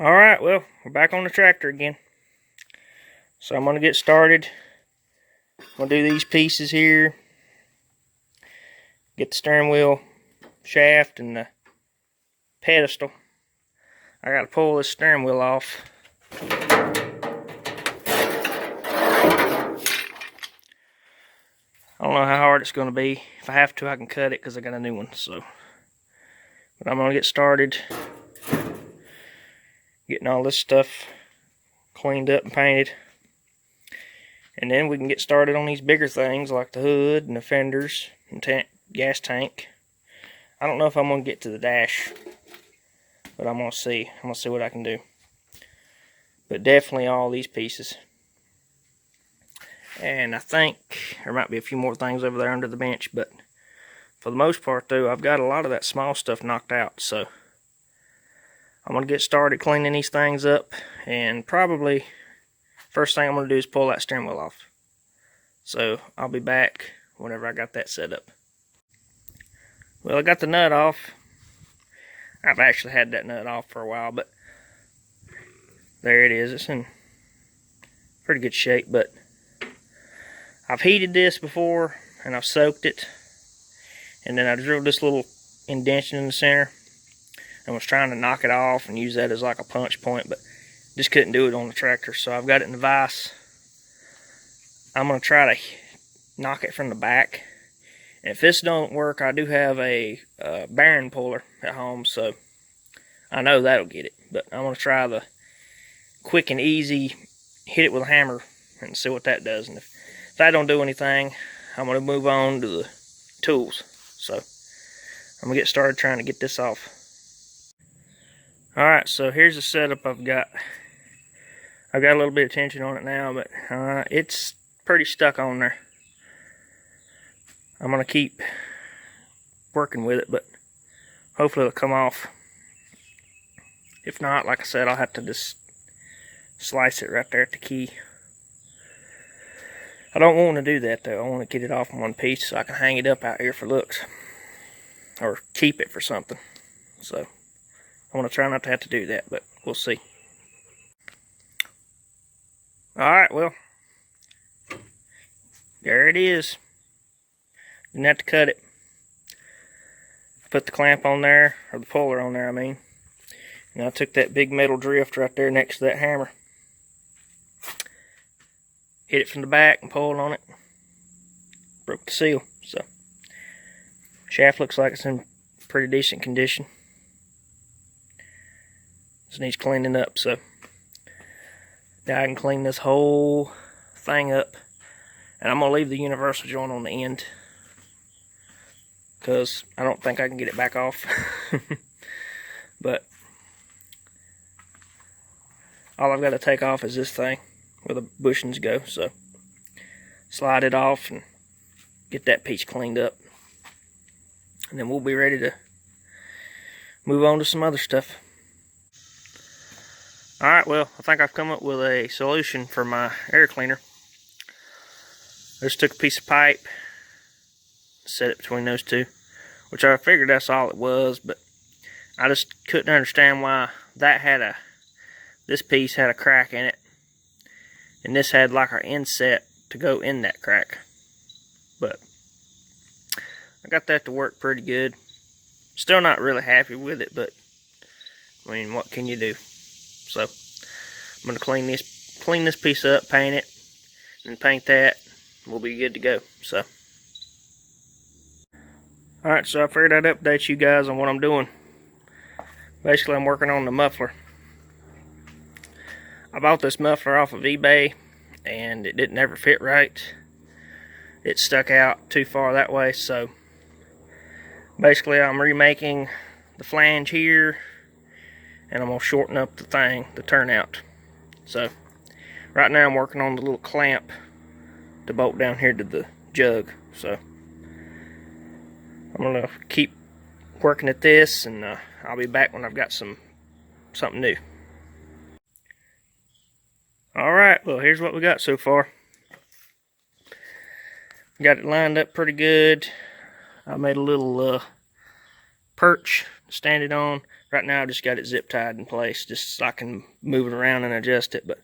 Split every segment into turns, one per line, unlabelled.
Alright, well, we're back on the tractor again. So I'm going to get started. I'm going to do these pieces here. Get the steering wheel shaft and the pedestal. I got to pull this steering wheel off. I don't know how hard it's going to be. If I have to, I can cut it because I got a new one. So, but I'm going to get started getting all this stuff cleaned up and painted. And then we can get started on these bigger things like the hood and the fenders and gas tank. I don't know if I'm going to get to the dash, but I'm going to see. I'm going to see what I can do. But definitely all these pieces. And I think there might be a few more things over there under the bench, but for the most part though, I've got a lot of that small stuff knocked out. So I'm going to get started cleaning these things up, and probably first thing I'm going to do is pull that steering wheel off. So I'll be back whenever I got that set up. Well, I got the nut off. I've actually had that nut off for a while, but there it is. It's in pretty good shape, but I've heated this before and I've soaked it, and then I drilled this little indentation in the center and was trying to knock it off and use that as like a punch point, but just couldn't do it on the tractor. So I've got it in the vise. I'm going to try to knock it from the back. And if this don't work, I do have a bearing puller at home, so I know that'll get it. But I'm going to try the quick and easy, hit it with a hammer and see what that does. And if that don't do anything, I'm going to move on to the tools. So I'm going to get started trying to get this off. Alright, so here's the setup I've got. I've got a little bit of tension on it now, but it's pretty stuck on there. I'm going to keep working with it, but hopefully it'll come off. If not, like I said, I'll have to just slice it right there at the key. I don't want to do that though. I want to get it off in one piece so I can hang it up out here for looks. Or keep it for something. So I want to try not to have to do that, but we'll see. Alright, well, there it is. Didn't have to cut it. Put the clamp on there, or the puller on there, I mean. And I took that big metal drift right there next to that hammer. Hit it from the back and pulled on it. Broke the seal. So, shaft looks like it's in pretty decent condition. Just needs cleaning up, so now I can clean this whole thing up. And I'm going to leave the universal joint on the end, because I don't think I can get it back off. But all I've got to take off is this thing where the bushings go. So slide it off and get that piece cleaned up, and then we'll be ready to move on to some other stuff. Alright, well, I think I've come up with a solution for my air cleaner. I just took a piece of pipe, set it between those two, which I figured that's all it was, but I just couldn't understand why that had this piece had a crack in it, and this had like our inset to go in that crack. But I got that to work pretty good. Still not really happy with it, but I mean, what can you do? So I'm going to clean this piece up, paint it, and paint that. We'll be good to go. So alright, so I figured I'd update you guys on what I'm doing. Basically, I'm working on the muffler. I bought this muffler off of eBay, and it didn't ever fit right. It stuck out too far that way, so basically I'm remaking the flange here, and I'm going to shorten up the turnout. So right now I'm working on the little clamp to bolt down here to the jug. So I'm going to keep working at this, and I'll be back when I've got something new. Alright, well, here's what we got so far. Got it lined up pretty good. I made a little perch to stand it on. right now I just got it zip tied in place just so I can move it around and adjust it, but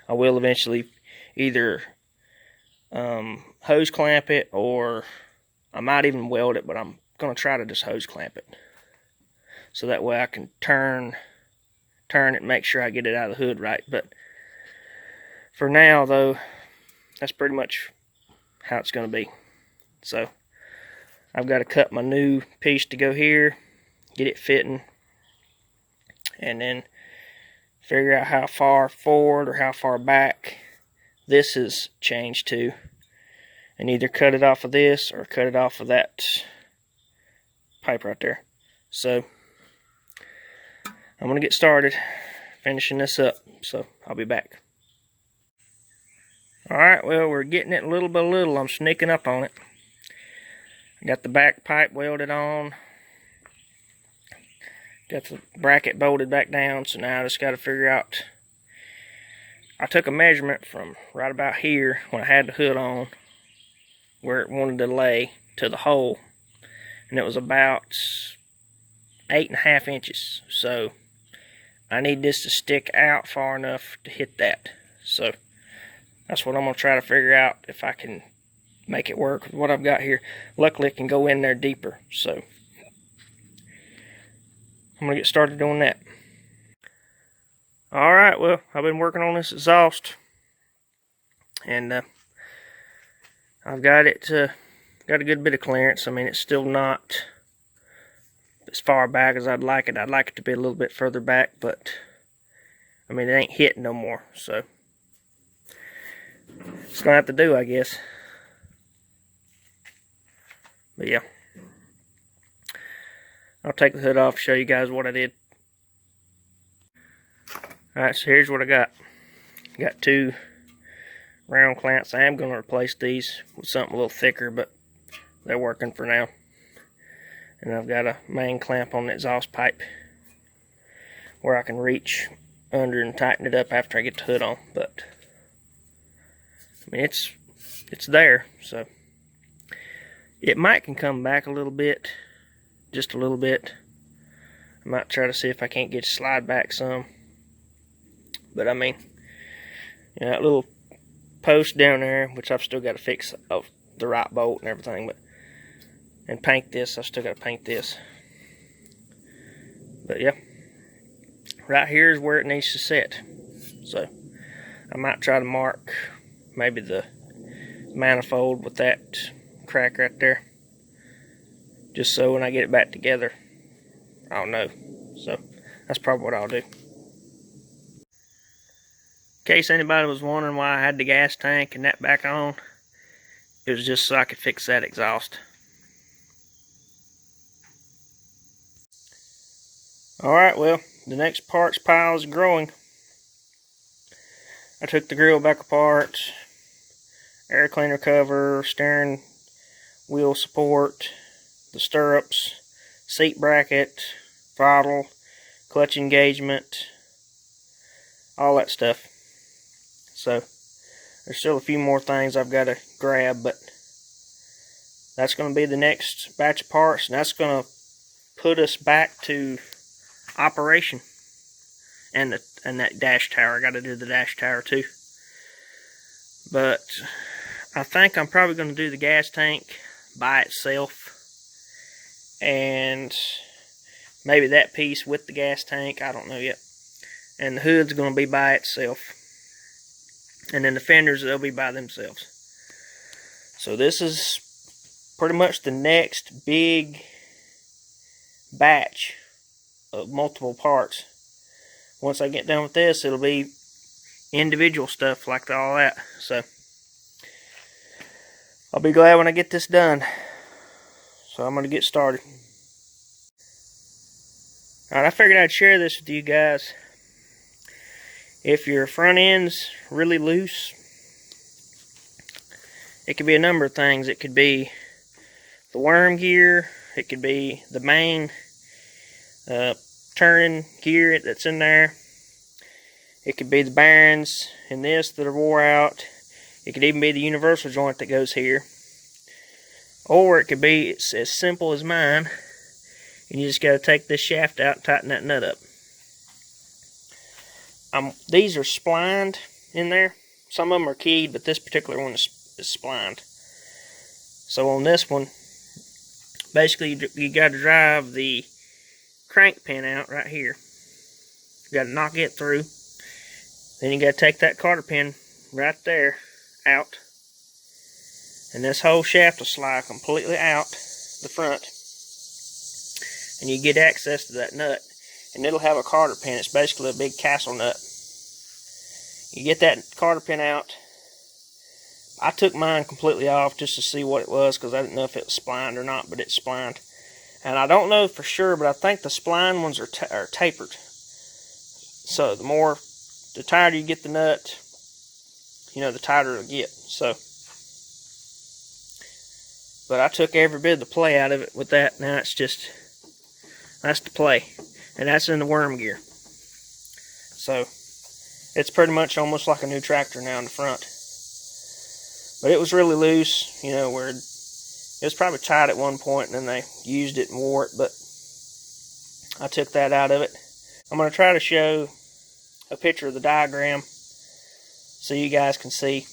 I will eventually either hose clamp it, or I might even weld it, but I'm going to try to just hose clamp it. So that way I can turn it and make sure I get it out of the hood right. But for now though, that's pretty much how it's going to be. So I've got to cut my new piece to go here, get it fitting, and then figure out how far forward or how far back this is changed to, and either cut it off of this or cut it off of that pipe right there. So I'm going to get started finishing this up, so I'll be back. Alright, well, we're getting it little by little. I'm sneaking up on it. I got the back pipe welded on. Got the bracket bolted back down, so now I just got to figure out. I took a measurement from right about here when I had the hood on, where it wanted to lay, to the hole, and it was about 8.5 inches. So I need this to stick out far enough to hit that. So that's what I'm going to try to figure out, if I can make it work with what I've got here. Luckily it can go in there deeper, so I'm going to get started doing that. Alright, well, I've been working on this exhaust, and I've got it got a good bit of clearance. I mean, it's still not as far back as I'd like it. I'd like it to be a little bit further back, but I mean, it ain't hitting no more, so it's gonna have to do, I guess. But yeah, I'll take the hood off, show you guys what I did. Alright, so here's what I got. Got 2 round clamps. I am going to replace these with something a little thicker, but they're working for now. And I've got a main clamp on the exhaust pipe where I can reach under and tighten it up after I get the hood on. But I mean, it's there, so it might can come back a little bit, just a little bit. I might try to see if I can't get it to slide back some. But I mean, you know, that little post down there, which I've still got to fix of the right bolt and everything, but and paint this. I still got to paint this. But yeah, right here is where it needs to sit. So I might try to mark maybe the manifold with that crack right there, just so when I get it back together, I'll know. So that's probably what I'll do. In case anybody was wondering why I had the gas tank and that back on, it was just so I could fix that exhaust. Alright, well, the next parts pile is growing. I took the grill back apart, air cleaner cover, steering wheel support, the stirrups, seat bracket, throttle, clutch engagement, all that stuff. So there's still a few more things I've got to grab, but that's going to be the next batch of parts, and that's going to put us back to operation. And that dash tower, I got to do the dash tower too. But I think I'm probably going to do the gas tank by itself, and maybe that piece with the gas tank, I don't know yet. And the hood's going to be by itself. And then the fenders, they'll be by themselves. So this is pretty much the next big batch of multiple parts. Once I get done with this, it'll be individual stuff like all that. So I'll be glad when I get this done. So I'm going to get started. Alright, I figured I'd share this with you guys. If your front end's really loose, it could be a number of things. It could be the worm gear, it could be the main turning gear that's in there, it could be the bearings in this that are wore out, it could even be the universal joint that goes here, or it could be, it's as simple as mine, And you just got to take this shaft out and tighten that nut up. These are splined in there. Some of them are keyed, but this particular one is splined. So on this one, basically you got to drive the crank pin out right here. You got to knock it through. Then you got to take that cotter pin right there out. And this whole shaft will slide completely out the front. And you get access to that nut. And it'll have a cotter pin. It's basically a big castle nut. You get that cotter pin out. I took mine completely off just to see what it was, because I didn't know if it was splined or not, but it's splined. And I don't know for sure, but I think the spline ones are tapered. So the tighter you get the nut, the tighter it'll get. So, but I took every bit of the play out of it with that. Now it's just, that's the play. And that's in the worm gear. So, it's pretty much almost like a new tractor now in the front. But it was really loose, where it was probably tight at one point and then they used it and wore it, but I took that out of it. I'm going to try to show a picture of the diagram so you guys can see.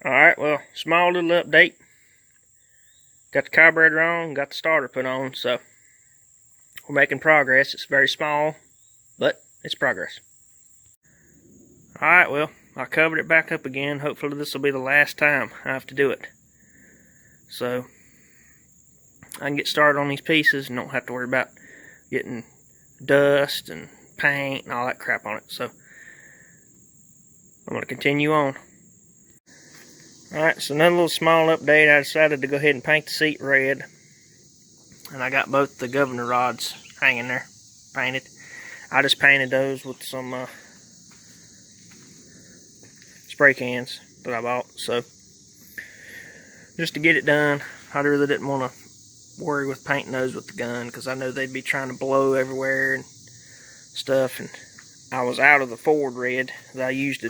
Alright, well, small little update. Got the carburetor on, got the starter put on, so we're making progress. It's very small, but it's progress. Alright, well, I covered it back up again. Hopefully this will be the last time I have to do it. So, I can get started on these pieces and don't have to worry about getting dust and paint and all that crap on it. So, I'm going to continue on. Alright, so another little small update. I decided to go ahead and paint the seat red. And I got both the governor rods hanging there, painted. I just painted those with some spray cans that I bought. So, just to get it done. I really didn't want to worry with painting those with the gun, because I know they'd be trying to blow everywhere and stuff. And I was out of the Ford red that I used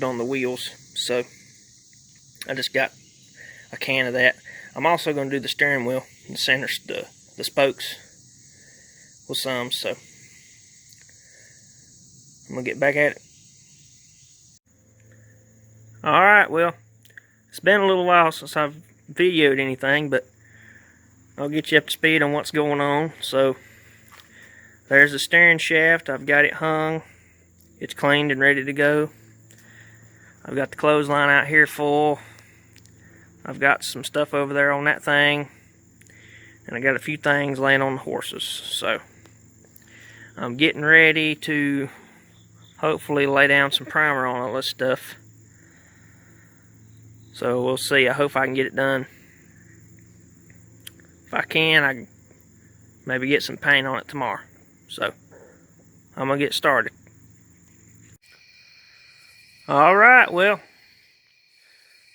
on the wheels. So, I just got a can of that. I'm also going to do the steering wheel, the center, the spokes with some, so I'm going to get back at it. Alright, well, it's been a little while since I've videoed anything, but I'll get you up to speed on what's going on. So, there's the steering shaft. I've got it hung. It's cleaned and ready to go. I've got the clothesline out here full. I've got some stuff over there on that thing. And I got a few things laying on the horses. So, I'm getting ready to hopefully lay down some primer on all this stuff. So, we'll see. I hope I can get it done. If I can, I can maybe get some paint on it tomorrow. So, I'm going to get started. Alright, well,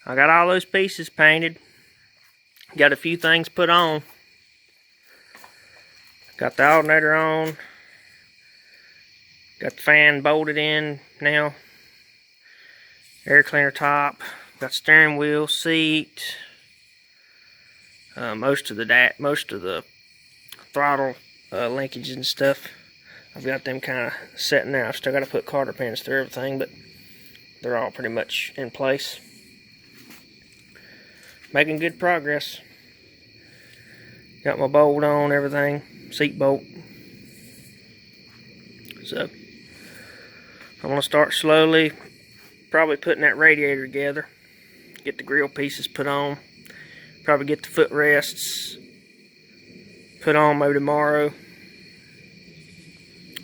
I got all those pieces painted. Got a few things put on. Got the alternator on. Got the fan bolted in now. Air cleaner top. Got steering wheel, seat. Most of the throttle linkages and stuff. I've got them kind of sitting there. I've still got to put cotter pins through everything, but they're all pretty much in place. Making good progress. Got my bolt on, everything. Seat bolt. So, I'm going to start slowly. Probably putting that radiator together. Get the grill pieces put on. Probably get the footrests put on maybe tomorrow.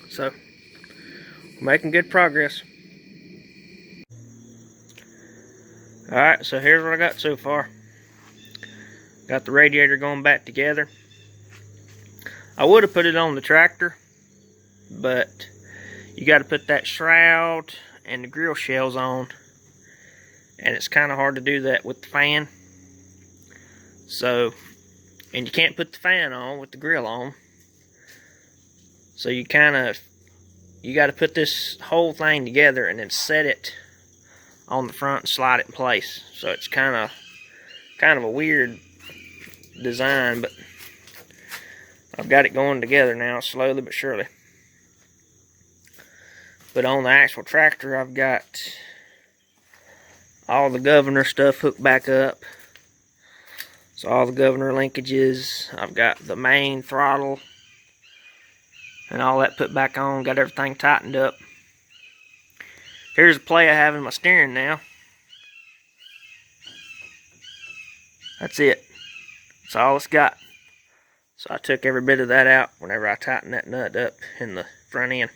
So, making good progress. Alright, so here's what I got so far. Got the radiator going back together. I would have put it on the tractor, but you got to put that shroud and the grill shells on, and it's kind of hard to do that with the fan. So, and you can't put the fan on with the grill on, So you got to put this whole thing together and then set it on the front and slide it in place. So it's kind of a weird design, but I've got it going together now, slowly but surely. But on the actual tractor, I've got all the governor stuff hooked back up. So all the governor linkages, I've got the main throttle and all that put back on, got everything tightened up. Here's a play I have in my steering now. That's it. That's all it's got. So I took every bit of that out whenever I tightened that nut up in the front end.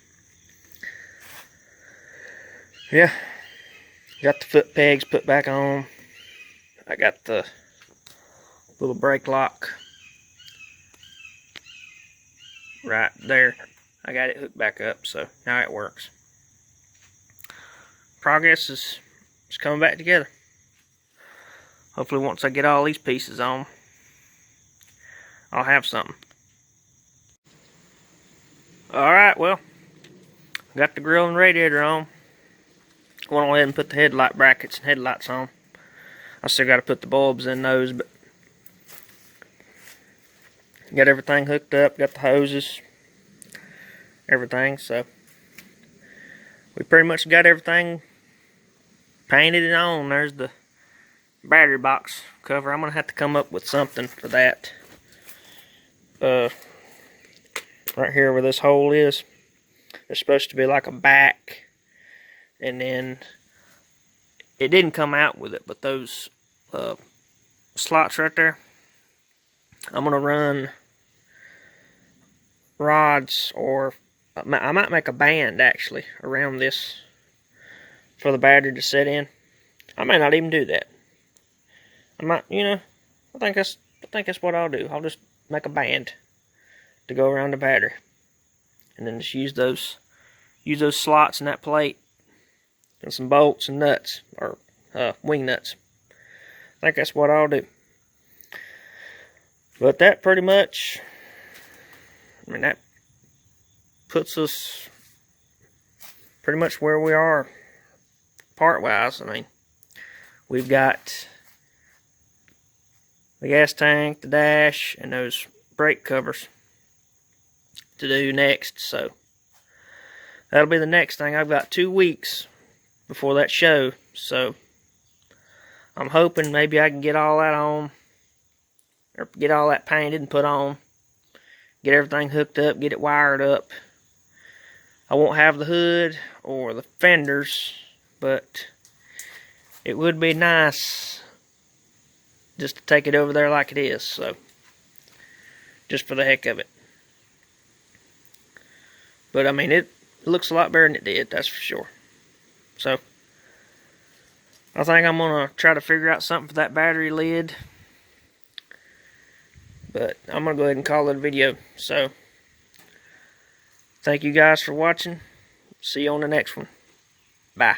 Yeah, got the foot pegs put back on. I got the little brake lock right there. I got it hooked back up, so now it works. Progress is coming back together. Hopefully once I get all these pieces on, I'll have something. Alright, well, got the grill and radiator on. Went ahead and put the headlight brackets and headlights on. I still got to put the bulbs in those, but got everything hooked up, got the hoses, everything, so we pretty much got everything painted and on. There's the battery box cover. I'm going to have to come up with something for that. Right here where this hole is, there's supposed to be like a back, and then it didn't come out with it, but those slots right there, I'm going to run rods, or I might make a band actually around this for the battery to set in. I may not even do that. I might, I think that's what I'll do. I'll just make a band to go around the battery, and then just use those slots in that plate and some bolts and nuts, or wing nuts. I think that's what I'll do. But that pretty much, that puts us pretty much where we are part-wise. We've got the gas tank, the dash, and those brake covers to do next. So that'll be the next thing. I've got 2 weeks before that show, so I'm hoping maybe I can get all that on, or get all that painted and put on, get everything hooked up, get it wired up. I won't have the hood or the fenders, but it would be nice just to take it over there like it is, so just for the heck of it. But it looks a lot better than it did, that's for sure. So I think I'm going to try to figure out something for that battery lid. But I'm going to go ahead and call it a video. So thank you guys for watching. See you on the next one. Bye.